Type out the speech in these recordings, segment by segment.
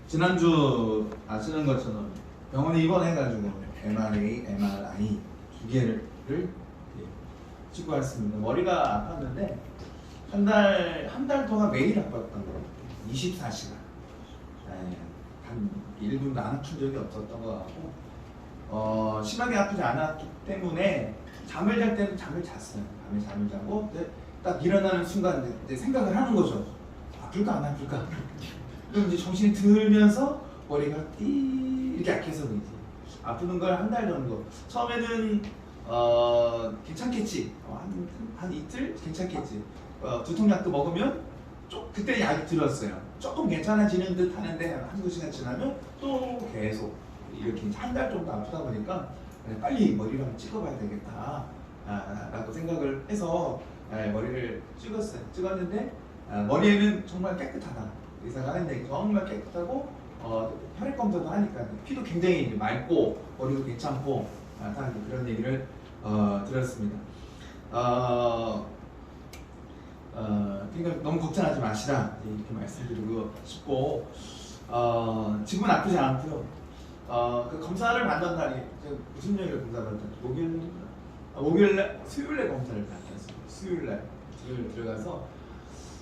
지난주 아시는 것처럼 병원에 입원해가지고 MRA, MRI 두 개를 찍고 왔습니다. 머리가 아팠는데 한 달 동안 매일 아팠던 것 같아요. 24시간. 단 1분도 안 아픈 적이 없었던 것 같고 심하게 아프지 않았기 때문에 잠을 잘 때는 잠을 잤어요. 밤에 잠을 자고 딱 일어나는 순간 이제 생각을 하는 거죠. 아플까 안 아플까? 그럼 이제 정신이 들면서 머리가 이렇게 약해서 이제 아프는 걸 한 달 정도. 처음에는 괜찮겠지. 한 이틀 괜찮겠지. 두통약도 먹으면 그때 약이 들었어요. 조금 괜찮아지는 듯 하는데 한두 시간 지나면 또 계속 이렇게 한 달 정도 아프다 보니까 빨리 머리를 한번 찍어봐야 되겠다 라고 생각을 해서 머리를 찍었는데 머리에는 정말 깨끗하다. 의사가 하는 얘기 정말 깨끗하고 혈액 검사도 하니까 피도 굉장히 맑고 머리도 괜찮고 그런 얘기를 들었습니다. 그러니까 너무 걱정하지 마시라 이렇게 말씀드리고 싶고 지금은 아프지 않고요. 그 검사를 받는 날이 무슨 요일에 검사 받았죠? 수요일에 검사를 받았어요. 수요일 들어가서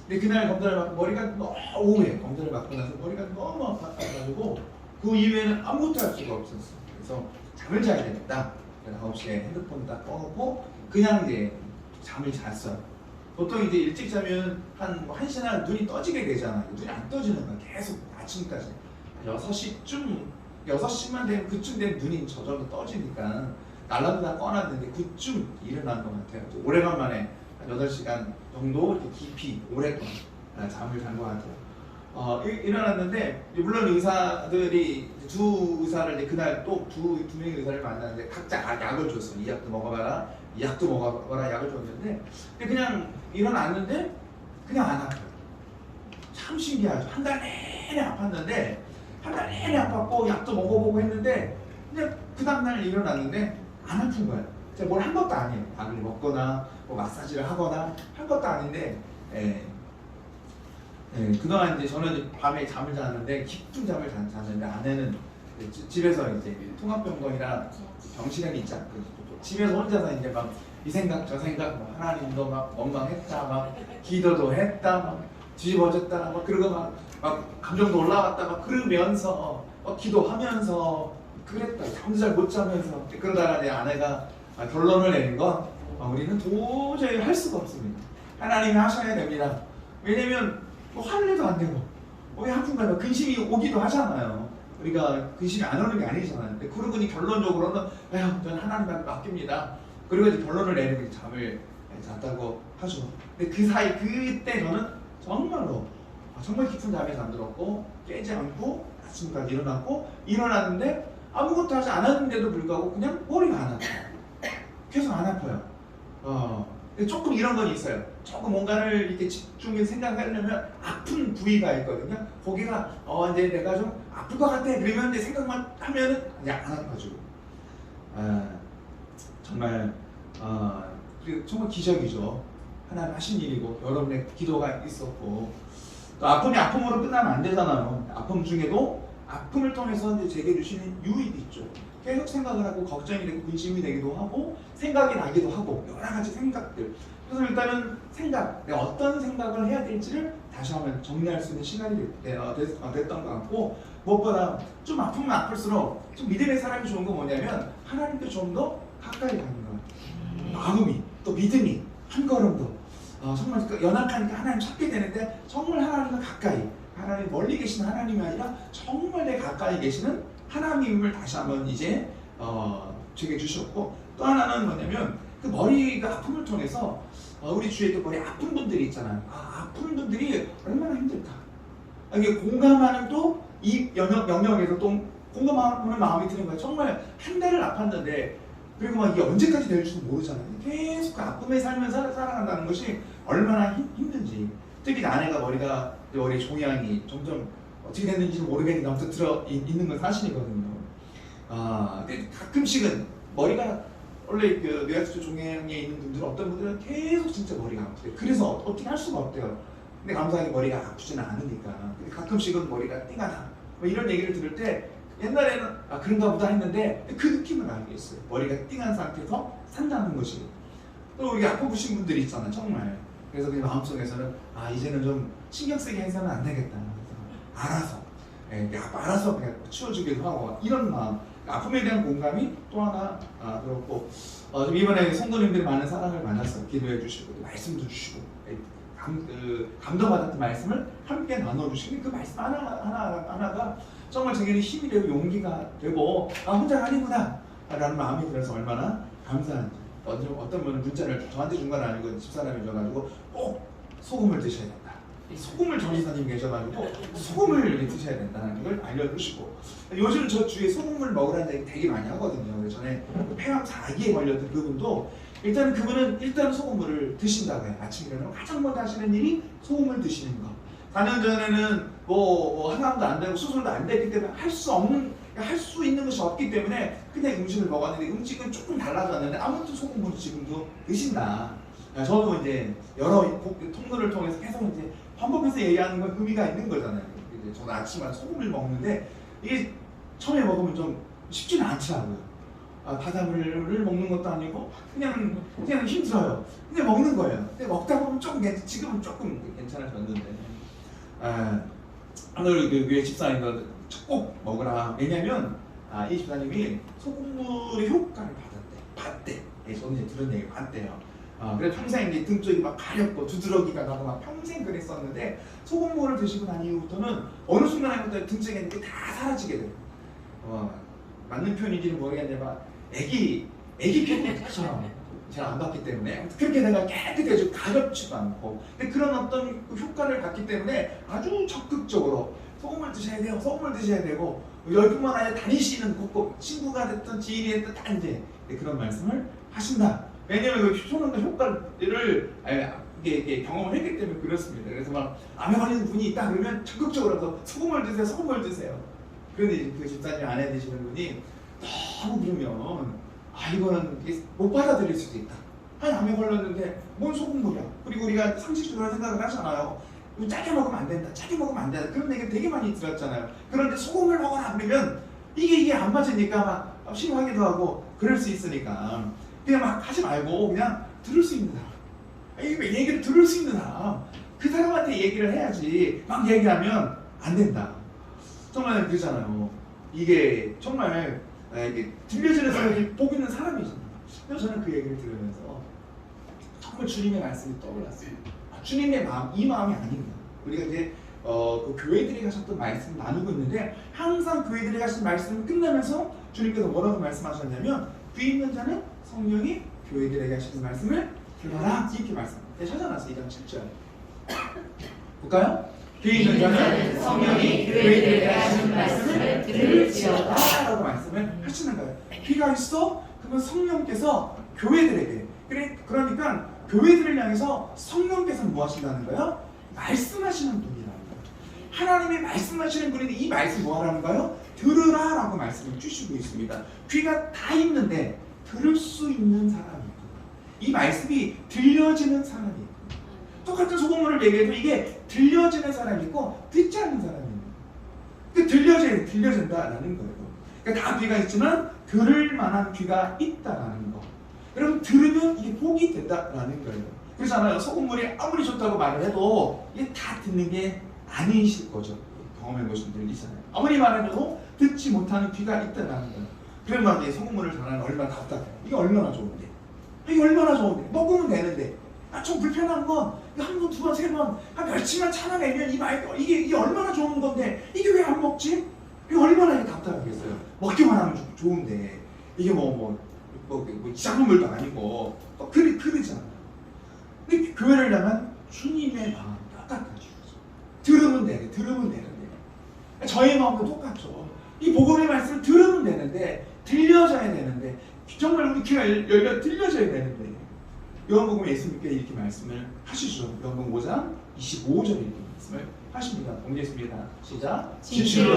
근데 그날 검사를 받고 머리가 너무 오후에 검사를 받고 나서 머리가 너무 아파가지고 그 이후에는 아무것도 할 수가 없었어요. 그래서 잠을 자야 되겠다. 그래서 9시에 핸드폰 딱 꺼놓고 그냥 이제 잠을 잤어요. 보통 이제 일찍 자면 한 1시나 눈이 떠지게 되잖아요. 눈이 안 떠지는 거야. 계속 아침까지 6시만 되면 그쯤 되면 눈이 저 정도 떠지니까 날라도 다 꺼놨는데 그쯤 일어난 것 같아요. 오래간만에 한 8시간 정도 이렇게 깊이 오랫동안 잠을 잔 것 같아요. 일어났는데 물론 의사들이 두 의사를 이제 그날 또 두 명의 의사를 만났는데 각자 약을 줬어요. 이 약도 먹어봐라, 이 약도 먹어봐라 약을 줬는데 그냥 일어났는데 그냥 안 아파요. 참 신기하죠. 한 달 내내 아팠는데 한 달 내내 아팠고 약도 먹어보고 했는데 그냥 그 다음날 일어났는데 안 아픈 거예요. 제가 뭘 한 것도 아니에요. 약을 먹거나 뭐 마사지를 하거나 한 것도 아닌데 그동안 이제 저는 밤에 잠을 잤는데 깊은 잠을 잤는데 아내는 집에서 이제 통합병원이라 병실에 있지 않고 집에서 혼자서 이제 막 이 생각 저 생각 뭐 하나님도 막 원망했다 막 기도도 했다 막 뒤집어졌다 막 그러고 막 감정도 올라왔다 막 그러면서 기도하면서 그랬다. 잠도 잘 못 자면서 그러다가 내 아내가 결론을 내린 건 우리는 도저히 할 수가 없습니다. 하나님이 하셔야 됩니다. 왜냐면 화를 내도 안 되고 왜 아픈가요? 근심이 오기도 하잖아요. 우리가 근심이 안 오는 게 아니잖아요. 근데 그러고니 결론적으로는 저는 하나님한테 맡깁니다. 그리고 이제 결론을 내리고 잠을 잤다고 하죠. 근데 그 사이 그때 저는 정말로 정말 깊은 잠에 잠들었고 깨지 않고 아침까지 일어났는데 아무것도 하지 않았는데도 불구하고 그냥 머리가 안 아파요. 계속 안 아파요. 조금 이런 건 있어요. 조금 뭔가를 이렇게 집중해서 생각하려면 아픈 부위가 있거든요. 거기가 이제 내가 좀 아플 것 같아. 그러면 이제 생각만 하면은 그냥 안 아파지고. 정말 정말 기적이죠. 하나님 하신 일이고 여러분의 기도가 있었고 또 아픔이 아픔으로 끝나면 안 되잖아요. 아픔 중에도 아픔을 통해서 이제 제게 주시는 유익이 있죠. 계속 생각을 하고 걱정이 되고 근심이 되기도 하고 생각이 나기도 하고 여러 가지 생각들. 그래서 일단은 내가 어떤 생각을 해야 될지를 다시 한번 정리할 수 있는 시간이 됐던 것 같고 무엇보다 좀 아프면 아플수록 좀 믿음의 사람이 좋은 건 뭐냐면 하나님께 좀 더 가까이 가는 것 같아요. 마음이 또 믿음이 한 걸음 더 정말 연약하니까 하나님 찾게 되는데 정말 하나님과 가까이 하나님 멀리 계시는 하나님이 아니라 정말 내 가까이 계시는 하나님을 다시 한번 이제 제게 주셨고 또 하나는 뭐냐면 그 머리가 아픔을 통해서 우리 주위에 또 머리 아픈 분들이 있잖아요. 아픈 분들이 얼마나 힘들까. 이게 공감하는 또 이 영역에서 또 공감하는 마음이 드는 거예요. 정말 한 달을 아팠는데 그리고 막 이게 언제까지 될지도 모르잖아요. 계속 그 아픔에 살면서 살아간다는 것이 얼마나 힘든지. 특히 아내가 머리 종양이 점점 어떻게 됐는지는 모르겠는데 아무튼 들어 있는 건 사실이거든요. 근데 가끔씩은 머리가 원래 그 뇌하수체 종양에 있는 분들은 어떤 분들은 계속 진짜 머리가 아프대요. 그래서 어떻게 할 수가 없대요. 근데 감사하게 머리가 아프지는 않으니까. 근데 가끔씩은 머리가 띵하다. 뭐 이런 얘기를 들을 때 옛날에는 아 그런가 보다 했는데 그 느낌을 알겠어요. 머리가 띵한 상태에서 산다는 것이. 또 우리 아프신 분들이 있잖아요, 정말. 그래서 그 마음속에서는 아 이제는 좀 신경 쓰게 해서는 안 되겠다. 알아서, 알아서 그냥 치워주기도 하고 이런 마음. 아픔에 대한 공감이 또 하나 그렇고 좀 이번에 성도님들이 많은 사랑을 만났어요. 기도해 주시고 말씀도 주시고 감동받았던 말씀을 함께 나눠주시는 그 말씀 하나가 정말 제게는 힘이 되고 용기가 되고 혼자가 아니구나 라는 마음이 들어서 얼마나 감사한지. 어떤 분은 문자를 저한테 준 건 아니고 집사람이 줘가지고 꼭 소금을 드셔야 된다. 이 소금을 전이사님 계셔가지고 소금을 드셔야 된다는 걸 알려주시고 요즘 저 주위에 소금을 먹으라는 얘기 되게 많이 하거든요. 전에 폐암 4기에 걸렸던 그분도 일단 그분은 일단 소금물을 드신다고 해요. 아침 일어나면 가장 먼저 하시는 일이 소금을 드시는 거. 4년 전에는 뭐 항암도 안 되고 수술도 안 되기 때문에 할 수 있는 것이 없기 때문에 그냥 음식을 먹었는데 음식은 조금 달라졌는데 아무튼 소금물을 지금도 드신다. 저도 이제 여러 통로를 통해서 계속 이제 반복해서 얘기하는 건 의미가 있는 거잖아요. 이제 저는 아침마다 소금을 먹는데 이게 처음에 먹으면 좀 쉽지는 않더라고요. 바닷물을 먹는 것도 아니고 그냥 힘들어요. 그냥 먹는 거예요. 근데 먹다 보면 지금은 조금 괜찮아졌는데 오늘 그 교회 집사님도 꼭 먹으라. 왜냐면 이 집사님이 소금물의 효과를 봤대. 저는 이제 들은 얘기 봤대요. 그래서 평생 이제 등 쪽이 막 가렵고 두드러기가 나고 막 평생 그랬었는데 소금물을 드시고 난 이후부터는 어느 순간에부터 등 쪽에 있는 게 다 사라지게 돼요. 맞는 표현인지는 모르겠는데 애기 피부처럼 제가 안 봤기 때문에 그렇게 내가 깨끗해지고 가렵지도 않고 근데 그런 어떤 효과를 받기 때문에 아주 적극적으로 소금을 드셔야 돼요. 소금을 드셔야 되고 열뿐만 아니라 다니시는 곳곳 친구가 됐든 지인이 됐든 다 이제 그런 말씀을 하신다. 왜냐면 그 소금의 효과를 이게 경험을 했기 때문에 그렇습니다. 그래서 막 암에 걸리는 분이 있다 그러면 적극적으로 소금을 드세요. 그런데 그 집사님 아내 되시는 분이 너무 그러면 이거는 못 받아들일 수도 있다. 암에 걸렸는데 뭔 소금물이야. 그리고 우리가 상식적으로 생각을 하잖아요. 짜게 먹으면 안 된다. 그런 얘기 되게 많이 들었잖아요. 그런데 소금을 먹어라 그러면 이게 안 맞으니까 막 싫어하기도 하고 그럴 수 있으니까 그냥 막 하지 말고 그냥 들을 수 있는 사람. 얘기를 들을 수 있는 사람. 그 사람한테 얘기를 해야지. 막 얘기하면 안 된다. 정말 그러잖아요. 이게 정말 이게 들려지는 사람이 복 있는 사람이잖아요. 그래서 저는 그 얘기를 들으면서 정말 주님의 말씀이 떠올랐어요. 주님의 마음, 이 마음이 아닌가. 우리가 이제 그 교회들이 가셨던 말씀 나누고 있는데 항상 교회들이 가신 말씀 끝나면서 주님께서 뭐라고 말씀하셨냐면 귀 있는 자는 성령이 교회들에게 하시는 말씀을 들어라 이렇게 말씀합니다. 찾아놨어요. 2장 7절 볼까요? 귀 있는 자는 성령이 교회들에게 하시는 말씀을 들을지어다 라고 말씀을 하시는 거예요. 귀가 있어? 그러면 성령께서 교회들에게 그러니까 교회들을 향해서 성령께서는 뭐 하신다는 거예요? 말씀하시는 분이라는 거예요. 하나님이 말씀하시는 분인데 이 말씀 뭐 하라는 거예요? 들으라 라고 말씀을 주시고 있습니다. 귀가 다 있는데 들을 수 있는 사람이 있고 이 말씀이 들려지는 사람이 있고 똑같은 소금물을 얘기해도 이게 들려지는 사람이 있고 듣지 않는 사람이 있는 거예요. 들려진다라는 거예요. 그러니까 다 귀가 있지만 들을 만한 귀가 있다라는 거. 여러분 들으면 이게 복이 된다라는 거예요. 그렇잖아요. 소금물이 아무리 좋다고 말을 해도 이게 다 듣는 게 아니실 거죠. 경험해 보신 분들 있잖아요. 아무리 말해도 듣지 못하는 귀가 있다라는 거예요. 그러면 이제 소금물을 전하는 얼마나 답답해요. 이게 얼마나 좋은데. 먹으면 되는데. 좀 불편한 건 한 번, 두 번, 세 번 멸치만 참아내면 이게 얼마나 좋은 건데 이게 왜 안 먹지? 이게 얼마나 답답하겠어요. 먹기만 하면 좋은데 이게 작은 물도 아니고 그러잖아요. 근데 교회를 나면 주님의 마음 똑같아요. 들으면 되는데 저의 마음도 똑같죠. 이 복음의 말씀을 들으면 되는데 들려져야 되는데 정말 우리 귀가 열려 들려져야 되는데 요한복음 예수님께 이렇게 말씀을 하시죠. 요한복음 5장 25절에 이렇게 말씀을 하십니다. 공개했습니다. 시작. 진실로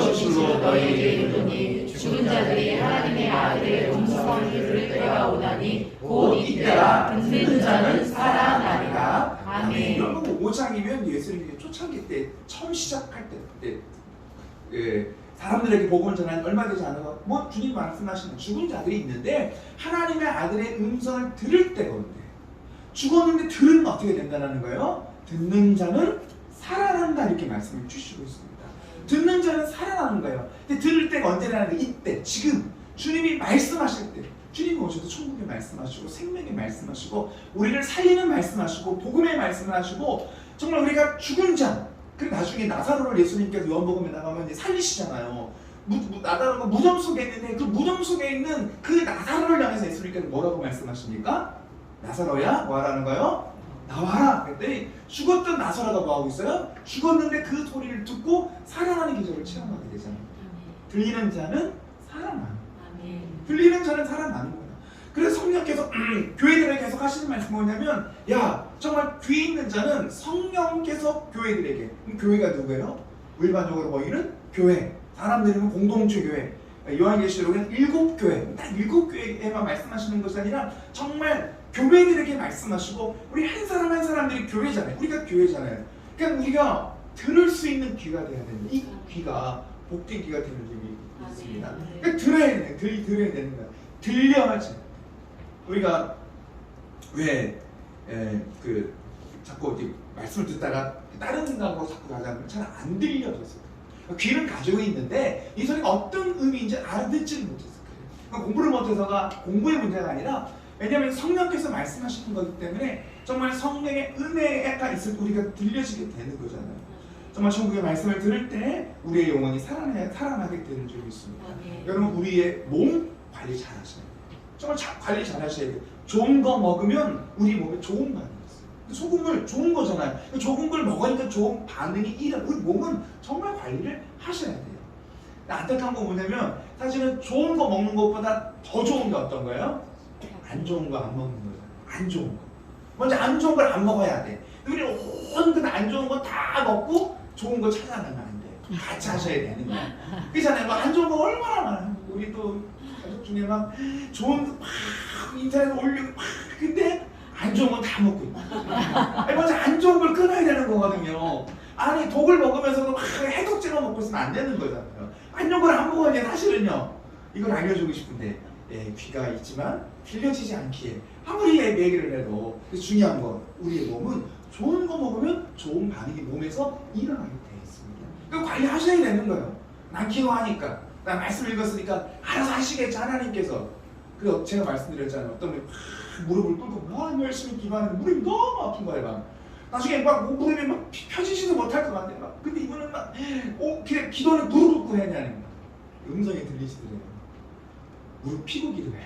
너희에게 이르노니 죽은 자들이 하나님의 아들의 음성을 들을 때가 오나니 곧 이때라. 듣는 자는 살아나리라. 아멘. 요한복음 5장이면 예수님이 초창기 때 처음 시작할 때 사람들에게 복음을 전하는 얼마 되지 않아가 뭐 주님 말씀하시는 죽은 자들이 있는데 하나님의 아들의 음성을 들을 때가 온대. 죽었는데 들으면 어떻게 된다는 거예요? 듣는 자는 살아난다 이렇게 말씀을 주시고 있습니다. 듣는 자는 살아나는 거예요. 근데 들을 때가 언제라는 거 이때 지금 주님이 말씀하실 때 주님이 오셔서 천국에 말씀하시고 생명에 말씀하시고 우리를 살리는 말씀하시고 복음의 말씀을 하시고 정말 우리가 죽은 자 그리고 나중에 나사로를 예수님께서 요한복음에 나가면 이제 살리시잖아요. 나사로가 무덤 속에 있는데 그 무덤 속에 있는 그 나사로를 향해서 예수님께서 뭐라고 말씀하십니까? 나사로야 뭐 하라는 거요? 나와라. 그랬더니 죽었던 나사로가 뭐 하고 있어요? 죽었는데 그 소리를 듣고 살아나는 기적을 체험하게 되잖아요. 들리는 자는 살아나. 들리는 자는 살아나는 거야. 그래서 성령께서 교회들에게 계속 하시는 말씀이 뭐냐면 야 정말 귀 있는 자는 성령께서 교회들에게 교회가 누구예요? 일반적으로 보이는 교회 사람들이면 공동체 교회 요한계시록은 7교회 딱 7교회에만 말씀하시는 것이 아니라 정말 교회들에게 말씀하시고 우리 한 사람 한 사람들이 교회잖아요. 우리가 교회잖아요. 그러니까 우리가 들을 수 있는 귀가 돼야 됩니다. 이 귀가 복된 귀가 되는 점이 있습니다. 그러니까 들어야 되는 들어야 되는 거야. 들려야지. 우리가 왜 그 자꾸 이렇게 말씀을 듣다가 다른 생각으로 자꾸 가자면 잘 안 들려졌어요. 귀는 가지고 있는데 이 소리가 어떤 의미인지 알아듣지를 못했을 거예요. 그러니까 공부를 못해서가 공부의 문제가 아니라 왜냐하면 성령께서 말씀하시는 거기 때문에 정말 성령의 은혜가 있을 때 우리가 들려지게 되는 거잖아요. 정말 천국의 말씀을 들을 때 우리의 영혼이 살아나게 되는 줄이 있습니다. 여러분 우리의 몸 관리 잘 하셔야 돼요. 정말 관리 잘 하셔야 돼요. 좋은 거 먹으면 우리 몸에 좋은 반응이 있어요. 소금을 좋은 거잖아요. 좋은 걸 먹으니까 좋은 반응이 일어나요. 우리 몸은 정말 관리를 하셔야 돼요. 안타까운 건 뭐냐면 사실은 좋은 거 먹는 것보다 더 좋은 게 어떤 거예요? 안 좋은 거 안 먹는 거예요. 안 좋은 거. 먼저 안 좋은 걸 안 먹어야 돼. 우리는 온갖 안 좋은 거 다 먹고 좋은 거 찾아가면 안 돼요. 같이 하셔야 되는 거야. 그렇잖아요. 막 안 좋은 거 얼마나 많아요. 우리 또 가족 중에 막 좋은 거 막 인터넷에 올리고 막 근데 안 좋은 건 다 먹고 있고. 먼저 안 좋은 걸 끊어야 되는 거거든요. 아니 독을 먹으면서도 막 해독제만 먹고 있으면 안 되는 거잖아요. 안 좋은 걸 안 먹어야 사실은요. 이걸 알려주고 싶은데 귀가 있지만 들려지지 않기에 아무리 얘기를 해도 중요한 건 우리의 몸은 좋은 거 먹으면 좋은 반응이 몸에서 일어나게 돼 있습니다. 그 관리하셔야 되는 거예요. 난 기도하니까 난 말씀 읽었으니까 알아서 하시겠죠 하나님께서. 그래서 제가 말씀드렸잖아요. 어떤 분이 무릎을 꿇고 막 열심히 기도하는데 무릎이 너무 아픈 거예요. 막. 나중에 막 무릎이 막 펴지지도 못할 것 같아. 막. 근데 이분은 막 그냥 기도는 무릎 꿇고 해야 되는 거야. 음성이 들리시더래요. 무릎 피고 기도해.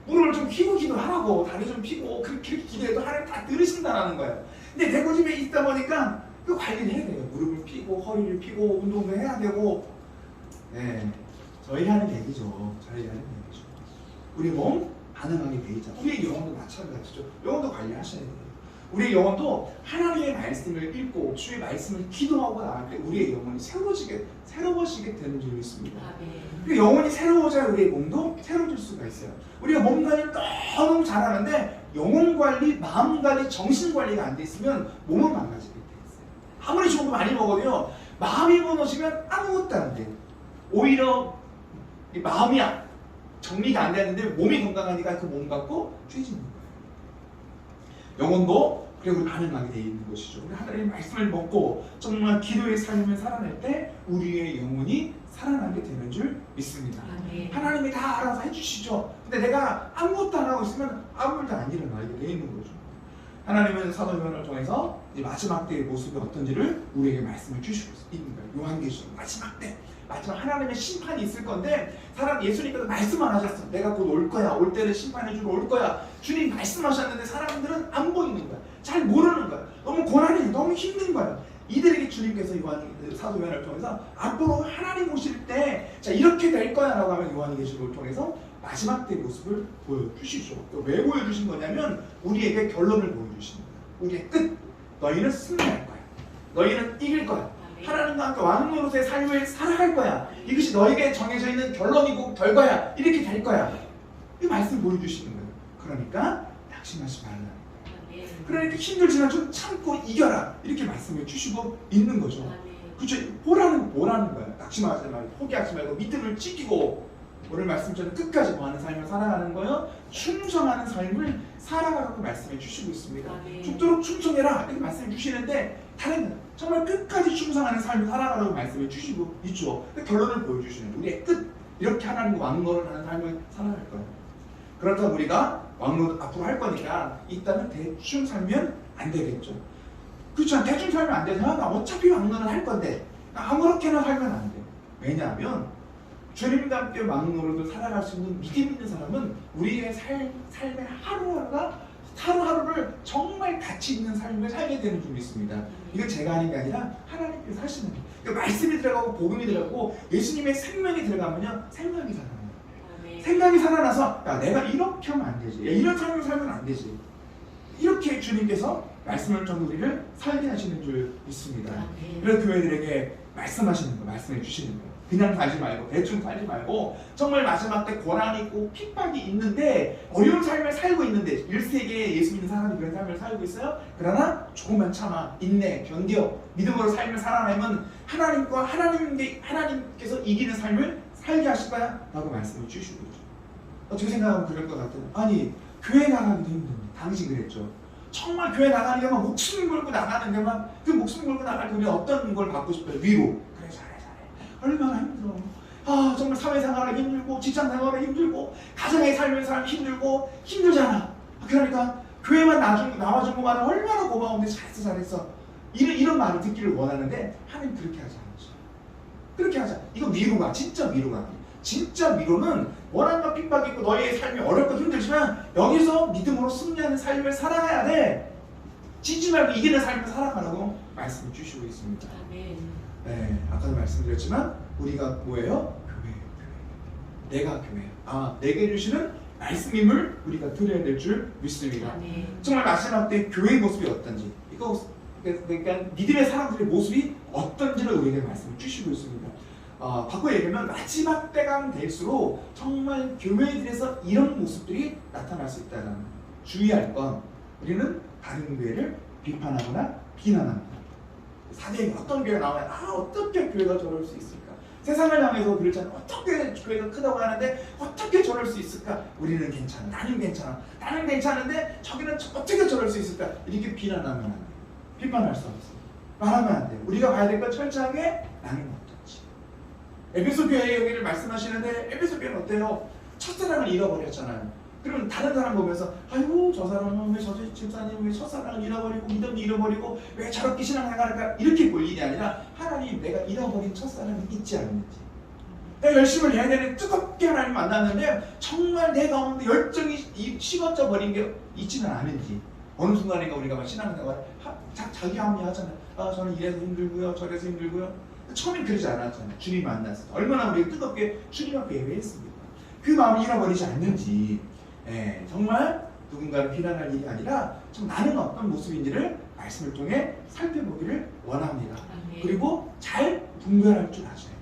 무릎을 좀 피고 기도하라고 다리 좀 피고 그렇게 기도해도 하나님 다 들으신다라는 거예요. 근데 대구 집에 있다 보니까 그 관리를 해야 돼요. 무릎을 피고 허리를 피고 운동도 해야 되고 네, 저희 하는 얘기죠. 저희 하는 얘기죠. 우리 몸 반응하게 돼 있잖아요. 우리의 영혼도 마찬가지죠. 영혼도 관리하셔야 돼요. 우리의 영혼도 하나님의 말씀을 읽고 주의 말씀을 기도하고 나갈 때 우리의 영혼이 새로워지게 되는 줄이 있습니다. 그 영혼이 새로워져야 우리의 몸도 새로워질 수가 있어요. 우리가 몸 관리 너무 잘하는데 영혼 관리, 마음 관리, 정신 관리가 안 돼 있으면 몸은 망가지게 돼 있어요. 아무리 좋은 거 많이 먹어도요. 마음이 무너지면 아무것도 안 돼요. 오히려 마음이 정리가 안 되는데 몸이 건강하니까 그 몸 갖고 죄짓는 거예요. 영혼도 그래 우리 반응하게 되어 있는 것이죠. 우리 하나님의 말씀을 먹고 정말 기도의 삶을 살아낼 때 우리의 영혼이 살아나게 되는 줄 믿습니다. 하나님이 다 알아서 해주시죠. 근데 내가 아무것도 안 하고 있으면 아무 일도 안 일어나게 되어 있는 거죠. 하나님은 사도 요한을 통해서 이제 마지막 때의 모습이 어떤지를 우리에게 말씀을 주시고 있는 거예요. 요한계시록 마지막 때, 마지막 하나님의 심판이 있을 건데 예수님께서 말씀만 하셨어. 내가 곧 올 거야. 올 때를 심판해 주러 올 거야. 주님 말씀하셨는데 사람들은 안 보이는 거야. 잘 모르는 거야. 너무 고난이 너무 힘든 거야. 이들에게 주님께서 사도 요한을 통해서 앞으로 하나님 오실 때 자 이렇게 될 거야 라고 하면 요한계시록을 통해서 마지막 때의 모습을 보여주시죠. 왜 보여주신 거냐면 우리에게 결론을 보여주시는 거예요. 우리의 끝. 너희는 승리할 거야. 너희는 이길 거야. 하나님과 함께 왕 노릇의 삶을 살아갈 거야. 이것이 너에게 정해져 있는 결론이고 결과야. 이렇게 될 거야. 이 말씀 보여주시는 거예요. 그러니까 낙심하지 말라. 그러니까 힘들지만 좀 참고 이겨라. 이렇게 말씀을 주시고 있는 거죠. 그쵸? 뭐라는 거야. 낙심하지 말고 포기하지 말고 믿음을 지키고 오늘 말씀처럼 끝까지 뭐하는 삶을 살아가는 거예요. 충성하는 삶을 살아가라고 말씀해 주시고 있습니다. 죽도록 충성해라 이렇게 말씀해 주시는데 다른 정말 끝까지 충성하는 삶을 살아가라고 말씀해 주시고 있죠. 결론을 보여주시는 우리의 끝 이렇게 하나님과 왕노를 하는 삶을 살아갈 거예요. 그렇다고 우리가 왕노 앞으로 할 거니까 이따는 대충 살면 안 되겠죠. 그렇죠. 대충 살면 안 돼서 어차피 왕노를 할 건데 아무렇게나 살면 안 돼요. 왜냐하면 주님과 함께 왕노릇을 살아갈 수 있는 믿음 있는 사람은 우리의 삶의 하루하루를 정말 가치 있는 삶을 살게 되는 줄 믿습니다. 이건 제가 하는 게 아니라 하나님께서 하시는 거예요. 그러니까 말씀이 들어가고 복음이 들어가고 예수님의 생명이 들어가면요 생각이 살아나요. 생각이 살아나서 야, 내가 이렇게 하면 안 되지. 야, 이런 삶을 살면 안 되지. 이렇게 주님께서 말씀을 통해 우리를 살게 하시는 줄 믿습니다. 이런 교회들에게 말씀하시는 거, 말씀해 주시는 거. 그냥 살지 말고 대충 살지 말고 정말 마지막 때 고난이 있고 핍박이 있는데 어려운 삶을 살고 있는데 1세기에 예수 믿는 사람이 그런 삶을 살고 있어요. 그러나 조금만 참아 인내 견뎌 믿음으로 삶을 살아내면 하나님께서 이기는 삶을 살게 하실 거야 라고 말씀을 주시고 있죠. 어떻게 생각하면 그럴 것 같아요. 아니 교회 나가기도 힘든데 당신 그랬죠. 정말 교회 나가는 게 막 목숨 걸고 나가는 게 막 그 목숨 걸고 나갈 때 우리 어떤 걸 받고 싶어요? 위로. 그래 잘해 얼마나 힘들어. 아 정말 사회생활하기 힘들고 직장생활하기 힘들고 가정의 삶을 살기 힘들고 힘들잖아. 그러니까 교회만 나와준 것만은 얼마나 고마운데 잘했어. 이런 말을 듣기를 원하는데 하나님 그렇게 하지 않죠. 그렇게 하자. 이거 위로가 진짜 위로가. 진짜 위로는 원한과 핍박이 있고 너의 삶이 어렵고 힘들지만 여기서 믿음으로 승리하는 삶을 살아가야 돼. 지지 말고 이기는 삶을 살아가라고 말씀을 주시고 있습니다. 네, 아까도 말씀드렸지만 우리가 뭐예요? 교회. 내가 교회. 내게 주시는 말씀임을 우리가 들어야 될 줄 믿습니다. 정말 마지막 때 교회의 모습이 어떤지 그러니까 믿음의 사람들의 모습이 어떤지를 우리에게 말씀을 주시고 있습니다. 바꿔 얘기하면 마지막 때가 될수록 정말 교회들에서 이런 모습들이 나타날 수 있다는 거예요. 주의할 건 우리는 다른 교회를 비판하거나 비난합니다. 사대에 어떤 교회가 나오면 어떻게 교회가 저럴 수 있을까? 세상을 향해서 그렇잖아요. 어떻게 교회가 크다고 하는데 어떻게 저럴 수 있을까? 우리는 괜찮아. 나는 괜찮아. 나는 괜찮은데 저기는 어떻게 저럴 수 있을까? 이렇게 비난하면 안 돼요. 비판할 수 없어요. 말하면 안 돼요. 우리가 봐야 될 건 철저하게 나는 어떻지? 에베소 교회 여기를 말씀하시는데 에베소 교회는 어때요? 첫사랑을 잃어버렸잖아요. 그러면 다른 사람 보면서 아이고 저 사람은 왜 저 집사님 왜 첫사랑을 잃어버리고 믿음을 잃어버리고 왜 저렇게 신앙생활할까 이렇게 볼 일이 아니라 하나님 내가 잃어버린 첫사랑이 있지 않는지 내가 열심을 해야 되는 뜨겁게 하나님 만났는데 정말 내 가운데 열정이 식어져 버린 게 있지는 않은지 어느 순간인가 우리가 신앙생활 자기 합리하잖아요. 저는 이래서 힘들고요 저래서 힘들고요. 처음엔 그러지 않았잖아요. 주님 만났을 때 얼마나 우리가 뜨겁게 주님 앞에 예배했습니까? 그 마음을 잃어버리지 않는지 정말 누군가를 비난할 일이 아니라 좀 나는 어떤 모습인지를 말씀을 통해 살펴보기를 원합니다. 그리고 잘 분별할 줄 아셔야 돼요.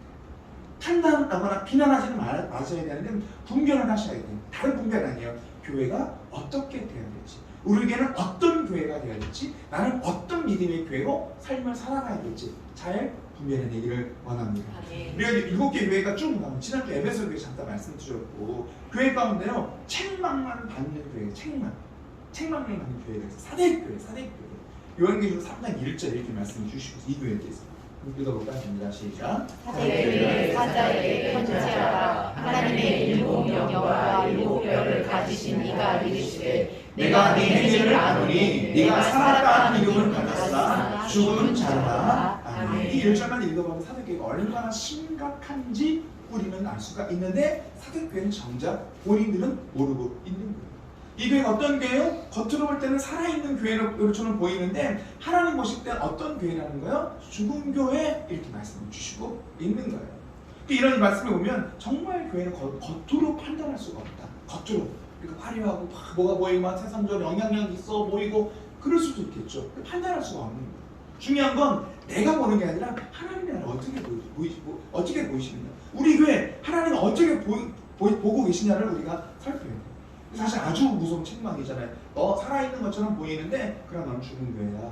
판단하거나 비난하지는 마셔야 되는데 분별을 하셔야 돼요. 다른 분별 아니에요. 교회가 어떻게 돼야 될지 우리에게는 어떤 교회가 되어야 될지 나는 어떤 믿음의 교회로 삶을 살아가야 될지 잘 분별해내기를 원합니다. 우리가 7개 교회가 쭉 나오면 지난주 에베소 교회 잠깐 말씀드렸고 교회 가운데요 책망만 받는 교회 책망만 받는 교회가 있어요. 사대교회 요한계시록 3장 1절 이렇게 말씀해 주시고 이 교회에 대해서 읽어볼까 합니다. 시작. 사대교회 사자에게 편지하라. 하나님의 일곱 영광과 일곱 별을 가지신 이가 이르시되 내가 네 행위를 아노니 네가 살았다 하는 이름을 받았으나 죽은 자라. 이 1절만 읽어보면 사대교회가 얼마나 심각한지 우리는 알 수가 있는데 사대교회는 정작 본인들은 모르고 있는 거예요. 이 교회가 어떤 교회예요? 겉으로 볼 때는 살아있는 교회로처럼 보이는데 하나님 보실 때는 어떤 교회라는 거예요? 죽은 교회 이렇게 말씀을 주시고 있는 거예요. 이런 말씀을 보면 정말 교회는 겉으로 판단할 수가 없다. 겉으로 이렇게 화려하고 뭐가 보이고 막 세상적으로 영향력이 있어 보이고 그럴 수도 있겠죠. 판단할 수가 없는 거예요. 중요한 건 내가 보는 게 아니라 하나님이 나를 어떻게 보이시느냐. 우리 교회 하나님이 어떻게 보고 계시냐를 우리가 살펴야 돼요. 사실 아주 무서운 책망이잖아요. 너 살아있는 것처럼 보이는데 그럼 넌 죽은 교회야.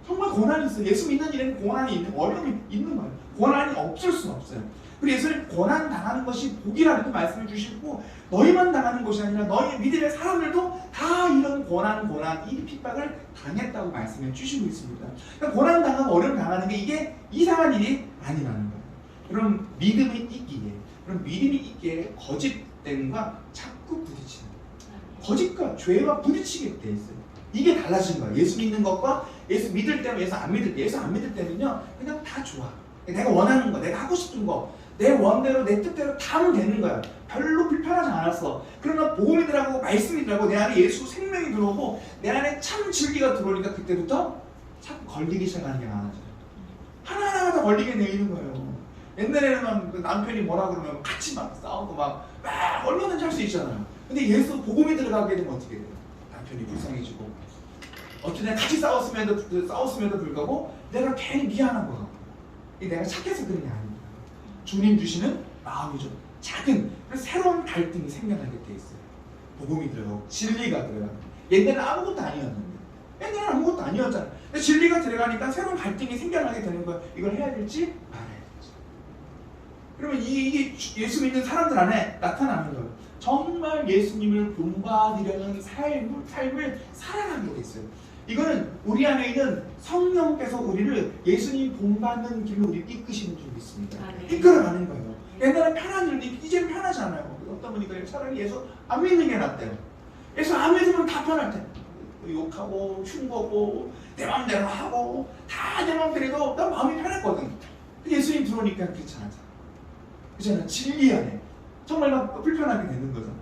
정말 고난이 있어요. 예수 믿는 일에는 고난이 있는, 어려움이 있는 거예요. 고난이 없을 수는 없어요. 그리고 예수님 고난 당하는 것이 복이라고 말씀해 주시고, 너희만 당하는 것이 아니라 너희 믿음의 사람들도 다 이런 고난, 이 핍박을 당했다고 말씀해 주시고 있습니다. 그러니까 고난 당하고 어려움 당하는 게 이게 이상한 일이 아니라는 거예요. 그런 믿음이 있기에, 그런 믿음이 있기에 거짓됨과 자꾸 부딪히는 거예요. 거짓과 죄와 부딪히게 돼 있어요. 이게 달라진 거예요. 예수 믿는 것과 예수 믿을 때와 예수 안 믿을 때. 예수 안 믿을 때는요, 그냥 다 좋아. 내가 원하는 거, 내가 하고 싶은 거, 내 원대로 내 뜻대로 다 하면 되는 거야. 별로 불편하지 않았어. 그러나 복음이 들어가고 말씀이 들어가고 내 안에 예수 생명이 들어오고 내 안에 참 진리가 들어오니까 그때부터 자꾸 걸리기 시작하는 게 많아져요. 하나하나 걸리게 되는 거예요. 옛날에는 남편이 뭐라 그러면 같이 막 싸우고 막 얼마든지 할 수 있잖아요. 근데 예수 복음이 들어가게 되면 어떻게 돼요? 남편이 불쌍해지고 어떤 날 같이 싸웠음에도 불구하고 내가 괜히 미안한 거 같고, 내가 착해서 그런 게 아닙니다. 주님 주시는 마음이죠. 작은 새로운 갈등이 생겨나게 돼 있어요. 복음이 들어가고 진리가 들어가고. 옛날에는 아무것도 아니었는데, 옛날에는 아무것도 아니었잖아. 근데 진리가 들어가니까 새로운 갈등이 생겨나게 되는 거예요. 이걸 해야 될지 말아야 될지. 그러면 이게 예수 믿는 사람들 안에 나타나는 거예요. 정말 예수님을 본받으려는 삶을 살아가게 됐어요. 이거는 우리 안에 있는 성령께서 우리를 예수님 본받는 길로 우리 이끄시는 줄 믿습니다. 이끌어가는 거예요. 옛날에 편한 일이 이제는 편하지 않아요. 어떤 분이 그래요. 차라리 예수 안 믿는 게 낫대요. 예수 안 믿으면 다 편할 때. 욕하고 흉보고 내 마음대로 하고 다 내 마음대로 해도 난 마음이 편했거든. 예수님 들어오니까 괜찮아져. 그잖아. 진리 안에 정말 막 불편하게 되는 거잖아.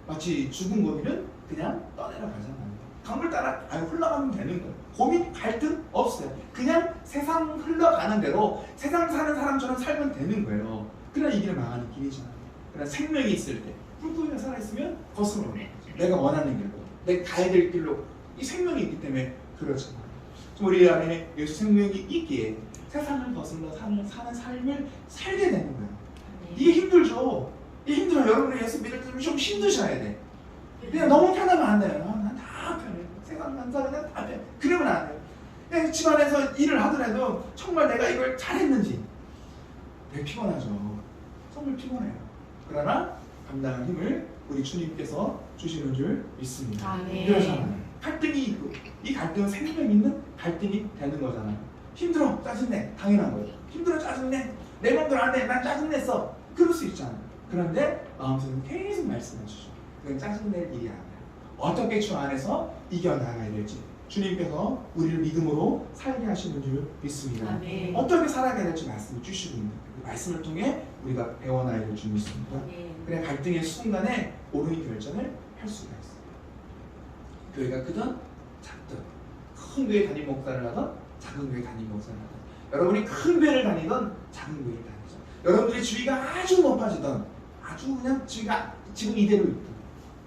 마치 죽은 고기는 그냥 떠내려가잖아요. 강물 따라 흘러가면 되는 거예요. 고민, 갈등 없어요. 그냥 세상 흘러가는 대로 세상 사는 사람처럼 살면 되는 거예요. 그러나 이 길을 망하는 길이잖아요. 그러나 생명이 있을 때 뿔뿔이가 살아있으면 거슬러 올라가죠. 내가 원하는 길로, 내가 가야 될 길로 이 생명이 있기 때문에 그렇잖아요. 우리 안에 예수 생명이 있기에 세상을 거슬러 사는 삶을 살게 되는 거예요. 이게 힘들죠. 이게 힘들어요. 여러분이 예수 믿을 때 좀 힘드셔야 돼. 그냥 너무 편하면 안 돼요. 난 다 편해. 세상 사는 다 편해. 그러면 안 돼요. 그냥 집안에서 일을 하더라도 정말 내가 이걸 잘했는지 되게 피곤하죠. 정말 피곤해요. 그러나 감당할 힘을 우리 주님께서 주시는 줄 믿습니다. 그러잖아요. 갈등이 있고 이 갈등은 생명 있는 갈등이 되는 거잖아요. 힘들어, 짜증내, 당연한 거예요. 힘들어, 짜증내, 내 맘대로 안 돼, 난 짜증냈어. 그럴 수 있잖아요. 그런데 마음속은 계속 말씀해 주죠. 그건 짜증낼 일이 아니야. 어떻게 주 안에서 이겨나가야 될지 주님께서 우리를 믿음으로 살게 하시는 줄 믿습니다. 아멘. 어떻게 살아가야 될지 말씀을 주시고 있는 거예요. 그 말씀을 통해 우리가 배워나야 될 줄 믿습니다. 그래 갈등의 순간에 옳은 결정을 할 수가 있어요. 교회가 크든 작든, 큰 교회 담임 목사를 하든 작은 교회 담임 목사를 하든, 여러분이 큰 교회를 다니든 작은 교회를 다니든, 여러분들의 지위가 아주 높아지든 아주 그냥 지위가 지금 이대로 있든,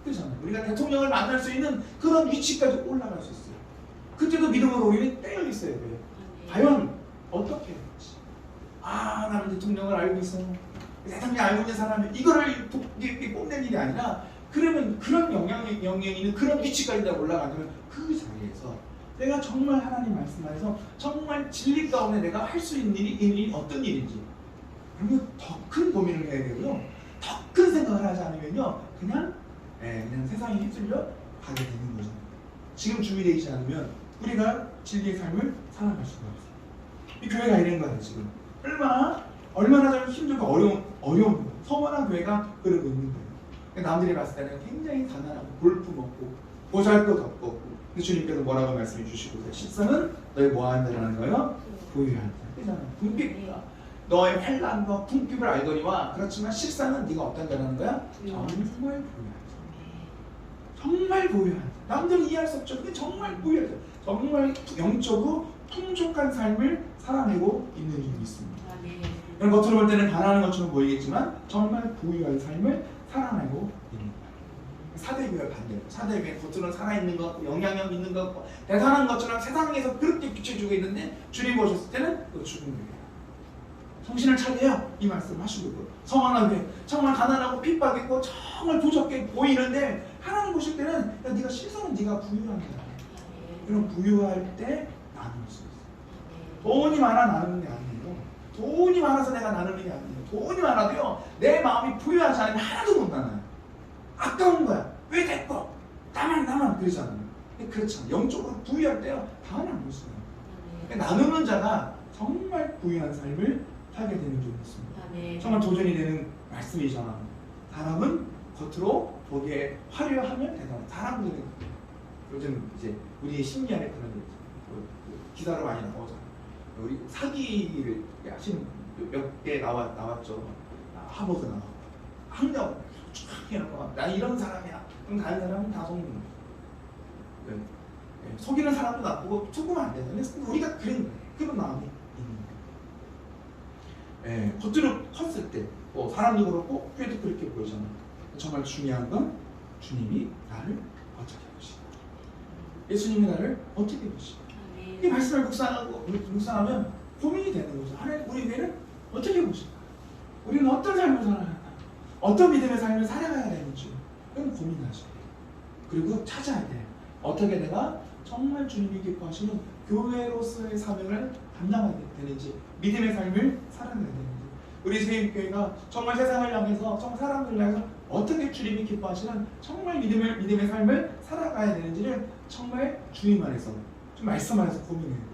그렇잖아요. 우리가 대통령을 만날 수 있는 그런 위치까지 올라갈 수 있어요. 그때도 믿음으로 우리는 떼어 있어야 돼요. 과연 어떻게 될지. 나는 대통령을 알고 있어. 대통령 알고 있는 사람이 이거를 뽐낼 일이 아니라, 그러면 그런 영향이 있는 그런 위치까지 올라가면 그 자리에서 내가 정말 하나님 말씀 안에서 정말 진리 가운데 내가 할 수 있는 일이 어떤 일인지, 그리고 더 큰 고민을 해야 되고요. 더 큰 생각을 하지 않으면요. 그냥 세상에 휩쓸려 가게 되는 거죠. 지금 준비되지 않으면 우리가 진리의 삶을 살아갈 수가 없어요. 이 교회가 이런 거예요. 지금 얼마나 좀 힘들고 어려운 서원한 교회가 그러고 있는 거예요. 남들이 봤을 때는 굉장히 가난하고 볼품없고 보잘것없고, 근데 주님께서 뭐라고 말씀해 주시고, 실상은 너희 뭐 한다라는 거예요? 부유한다. 그잖아요. 궁핍이다. 너의 환난과 궁핍을 알거니와, 그렇지만 실상은 네가 어떤다라는 거야? 정말 부유하다. 정말 부유하다. 남들은 이해할 수 없죠. 근데 정말 부유하다. 정말 영적으로 풍족한 삶을 살아내고 있는 줄 믿습니다. 이런 겉으로 볼 때는 가난한 것처럼 보이겠지만 정말 부유한 삶을 살아내고 있는 거예요. 사대교회 반대로, 사대교회 겉으로는 살아있는 것, 영향력 있는 것, 대단한 것처럼 세상에서 그렇게 비춰주고 있는데, 주님 보셨을 때는 또 죽은 교회예요. 정신을 차려야 이 말씀을 하시고 있고, 성화한 교회 정말 가난하고 핍박있고 정말 부족해 보이는데, 하나님 보실 때는 야, 네가 실상은 네가 부유한 거야. 그럼 부유할 때 나눌 수 있어요. 돈이 많아 나누는 게 아니에요. 돈이 많아서 내가 나누는 게 아니에요. 돈이 많아도요, 내 마음이 부유하지 않으면 하나도 못 나눠요. 아까운 거야. 왜 됐고? 나만 그러잖아요. 그렇잖아요. 영적으로 부유할 때요, 다 나눌 수 있어요. 나누는 자가 정말 부유한 삶을 살게 되는 줄 믿습니다. 정말 도전이 되는 말씀이잖아. 사람은 겉으로 보기에 화려하면 대단해. 사람들은 요즘 이제 우리 심리 안에 그런 게 있죠. 기사로 많이 나오잖아. 우리 사기를 하신 몇 개 나왔죠. 하버드 나왔고 학력 쫙 해놓고 나 이런 사람이야. 그럼 다른 사람은 다 속는 거예요. 속이는 사람도 나쁘고 속으면 안 되는데 우리가 그런 마음이 있는 거예요. 겉으로 컸을 때 사람도 그렇고 교회도 그렇게 보이잖아. 정말 중요한 건 주님이 나를 어떻게 보시고 예수님이 나를 어떻게 보시고 이 말씀을 묵상하면 고민이 되는 거죠. 하나님 우리 교회는 어떻게 보실까? 우리는 어떤 삶을 살아야 하나? 어떤 믿음의 삶을 살아가야 되는지 그건 고민하셔야 돼요. 그리고 찾아야 돼요. 어떻게 내가 정말 주님이 기뻐하시는 교회로서의 사명을 감당하게 되는지 믿음의 삶을 살아가야 되는지 우리 세임교회가 정말 세상을 향해서 정말 사람들을 향해서 어떻게 주님이 기뻐하시는 정말 믿음의 삶을 살아가야 되는지를 정말 주님 안에서 좀 말씀 안에서 고민해야 돼요.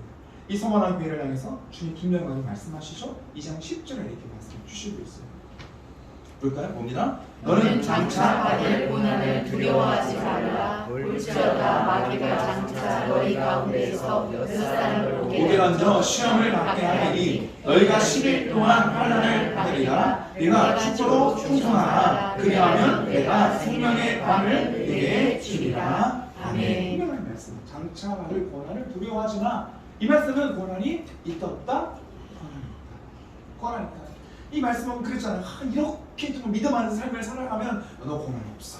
이 성원한 교회를 향해서 주님 분명하게 말씀하시죠. 2장 10절에 이렇게 말씀 주시고 있어요. 볼까요? 봅니다. 너는 장차 받을 고난을 두려워하지 말라. 볼지어다 마귀가 장차 너희 가운데에서 6사람을 오게 던져 시험을 받게 하리니 너희가 10일 동안 환난을 받으리라. 네가 축도로 충성하라. 그리하면 내가 생명의 빵을 네게 주리라. 아멘. 분명한 말씀. 장차 받을 고난을 두려워하지 마. 이 말씀은 고난이 있다 없다? 고난이 있다. 이 말씀은 그랬잖아요. 이렇게 좀 믿음 안에서 삶을 살아가면 너 고난 없어.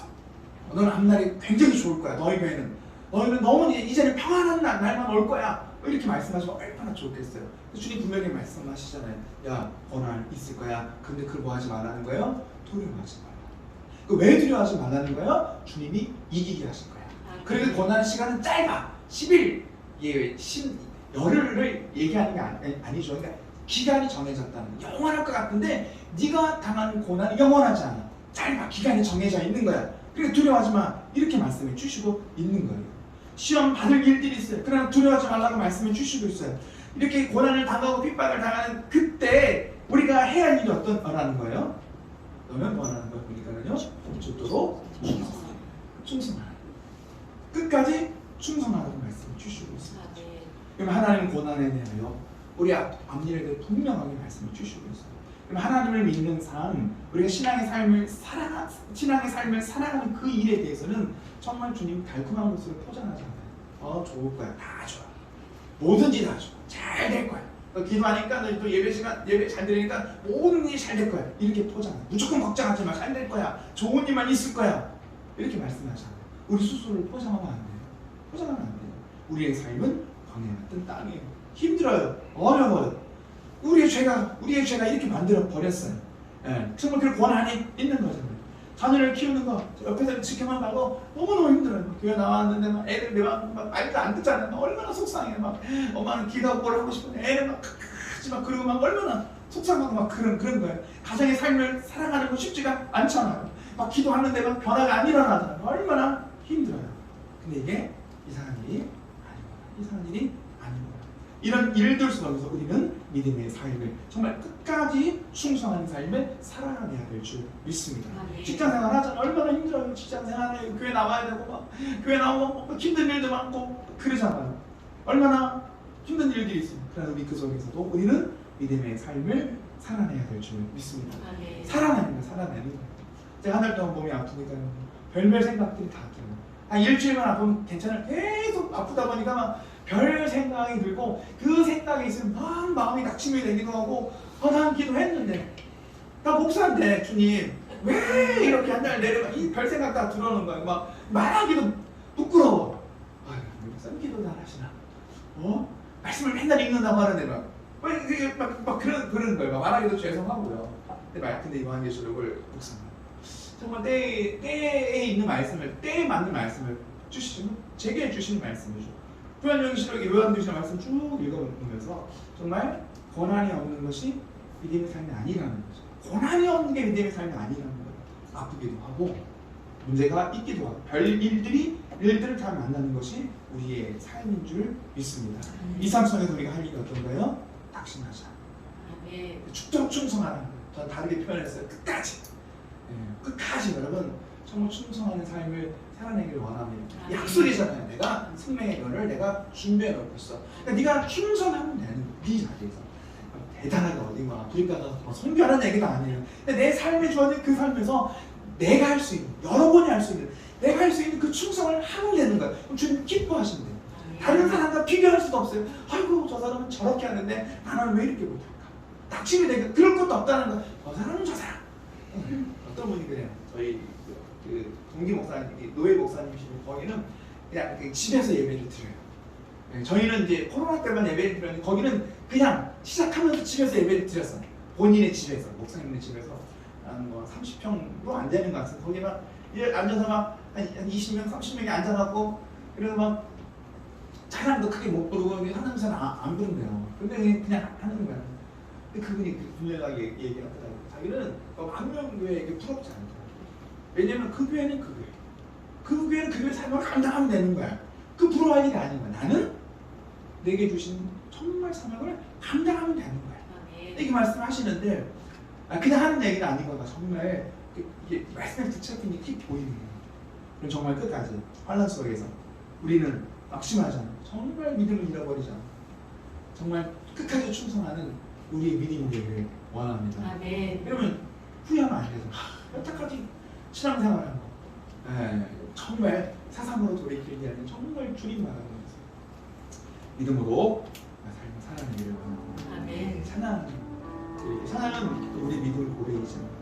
너는 앞날이 굉장히 좋을 거야. 너희는 너무 이제는 평안한 날만 올 거야. 이렇게 말씀하시면 얼마나 좋겠어요. 주님 분명히 말씀하시잖아요. 야, 고난 있을 거야. 근데 그걸 뭐 하지 말라는 거예요? 두려워하지 말라. 왜 두려워하지 말라는 거예요? 주님이 이기게 하실 거야. 그리고 고난 시간은 짧아. 10일, 열흘을 얘기하는 게 아니죠. 그러니까 기간이 정해졌다는 거야. 영원할 것 같은데 네가 당하는 고난이 영원하지 않아. 짧아. 기간이 정해져 있는 거야. 그러니까 두려워하지 마. 이렇게 말씀해 주시고 있는 거예요. 시험 받을 일들이 있어요. 그러나 두려워하지 말라고 말씀해 주시고 있어요. 이렇게 고난을 당하고 핍박을 당하는 그때 우리가 해야 할 일이 어떠라는 거예요? 너는 원하는 걸 보니까는요. 죽도록 충성하라. 끝까지 충성하라고 말씀해 주시고 있습니다. 그럼 하나님은 고난에 대하여 우리 앞일에 대해 분명하게 말씀해 주시고 있어요. 그럼 하나님을 믿는 삶, 우리가 신앙의 삶을 살아가는 그 일에 대해서는 정말 주님 달콤한 것으로 포장하지 않아요. 좋을 거야. 다 좋아. 뭐든지 다 좋아. 잘 될 거야. 기도하니까 너 또 예배 잘 드리니까 모든 일이 잘 될 거야. 이렇게 포장해. 무조건 걱정하지 마. 잘 될 거야. 좋은 일만 있을 거야. 이렇게 말씀하잖아요. 우리 스스로를 포장하면 안 돼요. 포장하면 안 돼요. 우리의 삶은 광야 같은 땅이에요. 힘들어요. 어려워요. 우리의 죄가 이렇게 만들어 버렸어요. 정말 그 권한이 있는 거잖아요. 자녀를 키우는 거 옆에서 지켜만 가고 너무너무 힘들어요. 교회 나왔는데 막 애들 막 말도 안 듣잖아요. 막 얼마나 속상해. 막 엄마는 기도하고 뭘 하고 싶은데 애는 막 크지 막 그러고 막 얼마나 속상하고 막 그런 거예요. 가정의 삶을 살아가는 거 쉽지가 않잖아요. 막 기도하는데 막 변화가 안 일어나잖아요. 얼마나 힘들어요. 근데 이게 이상한 일이 아니구나. 이런 일들 속에서 우리는 믿음의 삶을 정말 끝까지 충성하는 삶을 살아가야 될 줄 믿습니다. 직장생활 하잖아요. 얼마나 힘들어요. 직장생활에 교회 나와야 되고 막 교회 나오면 힘든 일도 많고 그러잖아요. 얼마나 힘든 일들이 있어요. 그러나 우리 그 속에서도 우리는 믿음의 삶을 살아내야 될 줄 믿습니다. 살아내는 거예요. 제가 한 달 동안 몸이 아프니까 별별 생각들이 다 들어요. 한 일주일만 아프면 괜찮아요. 계속 아프다 보니까 막 별 생각이 들고 그 생각이 있으면 막 마음이 낙심이 되기도 하고 난 기도했는데 나 목사인데 주님 왜 이렇게 한 달 내려가 이 별 생각 다 들어오는 거야. 막 말하기도 부끄러워. 목사님 기도 잘하시나? 말씀을 맨날 읽는다고 하는데 막 그런 거예요. 막 말하기도 죄송하고요. 근데 요한계시록을 묵상하고 정말 때에 있는 말씀을 때에 맞는 말씀을 주시면 제게 주시는 말씀이죠. 요한계시록의 요한계시록 말씀 쭉 읽어보면서 정말 고난이 없는 것이 믿음의 삶이 아니라는 거죠. 고난이 없는 게 믿음의 삶이 아니라는 거예요. 아프기도 하고 문제가 있기도 하고 일들을 다 만나는 것이 우리의 삶인 줄 믿습니다. 이 삶 속에서 우리가 할 일이 어떤가요? 낙심하자. 죽도록 충성하라는 거예요. 전 다르게 표현했어요. 끝까지. 끝까지 여러분 정말 충성하는 삶을 살아내기를 원합니다. 약속이잖아요. 내가 생명의 면을 내가 준비해 놓고 있어. 그러니까 네가 충성하면 되는 네 자리에서. 대단하게 어디 막 아프리카 가서 선교하는 얘기가 아니에요. 근데 내 삶에 주어진 그 삶에서 내가 할 수 있는, 여러분이 할 수 있는, 내가 할 수 있는 그 충성을 하면 되는 거예요. 그럼 주님 기뻐하신대요. 다른 사람과 비교할 수도 없어요. 아이고 저 사람은 저렇게 하는데 나는 왜 이렇게 못할까? 낙심이 되니까 그럴 것도 없다는 거. 저 사람은 저 사람. 어떤 분이 그래요. 저희 그 동기 목사님, 노예 목사님이시면 거기는 그냥 집에서 예배를 드려요. 저희는 이제 코로나 때만 예배를 드렸는데 거기는 그냥 시작하면서 집에서 예배를 드렸어요. 본인의 집에서, 목사님의 집에서 한 뭐 30평도 안 되는 것 같아요. 거기만 앉아서 막 한 20명, 30명이 앉아갖고 그래서 막 찬양도 크게 못 부르고 하나님께서는 안 부른대요. 근데 그냥 하는 거야. 근데 그분이 분명하게 얘기하더라고요. 자기는 망명교회에게 부럽지 않다. 왜냐면 그 교회는 그 교회. 그 교회는 그 교회 삶을 감당하면 되는 거야. 그 부러워할 일이 아닌 거야. 나는 내게 주신 정말 사명을 감당하면 되는 거야. 이렇게 말씀하시는데 그냥 하는 얘기는 아닌 거야. 정말 이게 말씀을 붙잡히니 이렇게 보이는 거야. 그럼 정말 끝까지 환란 속에서 우리는 낙심하잖아. 정말 믿음을 잃어버리잖아. 정말 끝까지 충성하는 우리의 믿음이 되기를 원합니다. 그러면 후회하면 안 되죠. 여태까지 신앙생활한 거 정말 사상으로 돌이키기 아닌 정말 주님 나라면서 믿음으로 삶을 살아내기를 원합니다. 찬양은 우리 믿음의 고백이잖아요.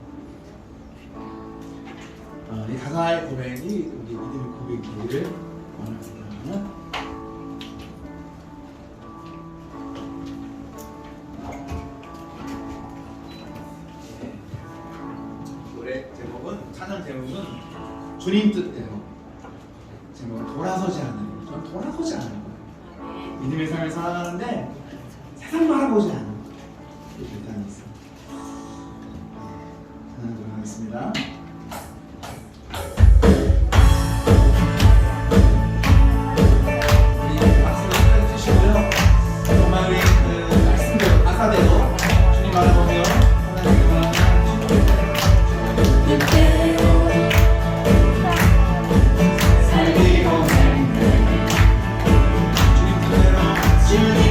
이 가사의 고백이 우리 믿음의 고백이기를 원합니다. 노래 제목은, 찬양 제목은 주님 뜻대로. 제목은 돌아서지 않아요. 전 돌아서지 않을 거예요. 믿음의 삶을 살아가는데 세상 바라보지 않아요. 이 결단이 있어요. 찬양 들어가겠습니다. 주님